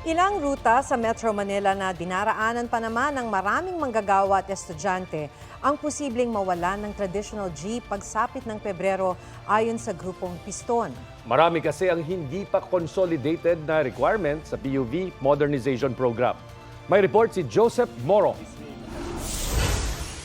Ilang ruta sa Metro Manila na dinaraanan pa naman ng maraming manggagawa at estudyante ang posibleng mawalan ng traditional jeep pagsapit ng Pebrero ayon sa grupong Piston. Marami kasi ang hindi pa consolidated na requirement sa PUV Modernization Program. May report si Joseph Morong.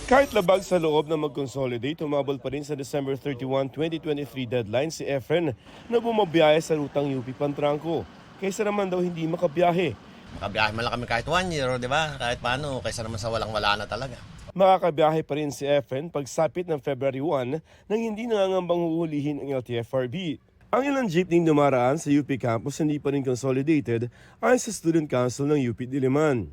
Kahit labag sa loob na mag-consolidate, humabol pa rin sa December 31, 2023 deadline si Efren na bumabiyahe sa rutang UP Pantranco. Kaysa naman daw hindi makabiyahe. Makabiyahe man lang kami kahit 1 year, di ba? Kahit paano, kaysa naman sa walang-wala na talaga. Makakabiyahe pa rin si Efren pagsapit ng February 1 nang hindi nangangambang huhulihin ang LTFRB. Ang ilang jeepney dumaraan sa UP campus hindi pa rin consolidated ayon sa Student Council ng UP Diliman.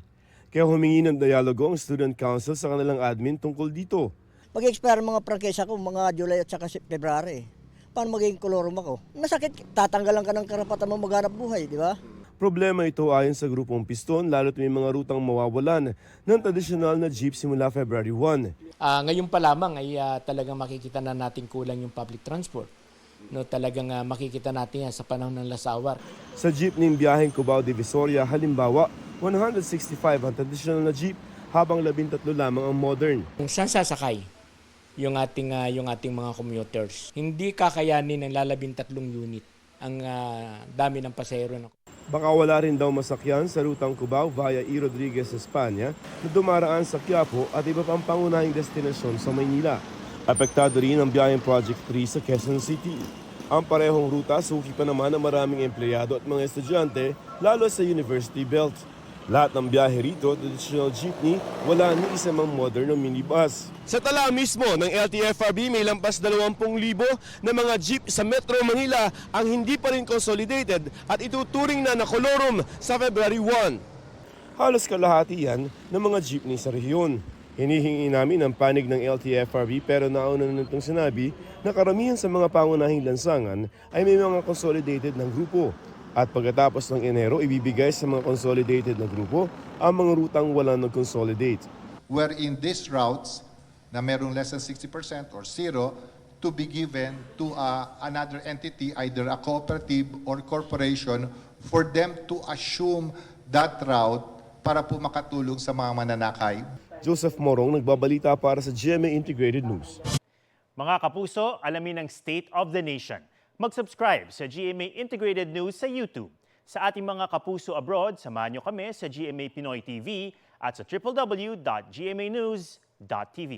Kaya humingi ng dialogo ang Student Council sa kanilang admin tungkol dito. Mag-expire mga prangkesa ko mga July at saka February. Paano magiging kolorum ako? Masakit, tatanggalan ka ng karapatan mo maghanap buhay, di ba? Problema ito ayon sa grupong Piston lalo't may mga rutang mawawalan ng tradisyonal na jeep simula February 1. Ngayon pa lamang ay talagang makikita na natin kulang yung public transport. No, talagang makikita natin yan sa panahon ng lasawar. Sa jeepney biyaheng Cubao Divisoria, halimbawa, 165 ang tradisyonal na jeep habang 13 lamang ang modern. Kung saan sasakay yung ating mga commuters, hindi kakayanin ng 13 unit ang dami ng pasahero. Baka wala rin daw masakyan sa rutang Cubao via E. Rodriguez, Espanya na dumaraan sa Quiapo at iba pang pangunahing destinasyon sa Maynila. Apektado rin ang biyaheng Project 3 sa Quezon City. Ang parehong ruta suki pa naman ng maraming empleyado at mga estudyante lalo sa University Belt. Lahat ng biyahe rito, traditional jeepney, wala ni isa mang modern na minibus. Sa tala mismo ng LTFRB, may lampas 20,000 na mga jeep sa Metro Manila ang hindi pa rin consolidated at ituturing na kolorum sa February 1. Halos kalahati yan ng mga jeepney sa rehiyon. Hinihingi namin ang panig ng LTFRB pero nauna na nitong sinabi na karamihan sa mga pangunahing lansangan ay may mga consolidated ng grupo. At pagkatapos ng Enero, ibibigay sa mga consolidated na grupo ang mga rutang walang nag-consolidate. Wherein these routes na merong less than 60% or zero to be given to another entity, either a cooperative or corporation, for them to assume that route para po makatulong sa mga mananakay. Joseph Morong, nagbabalita para sa GMA Integrated News. Mga kapuso, alamin ang State of the Nation. Mag-subscribe sa GMA Integrated News sa YouTube. Sa ating mga kapuso abroad, samahan nyo kami sa GMA Pinoy TV at sa www.gmanews.tv.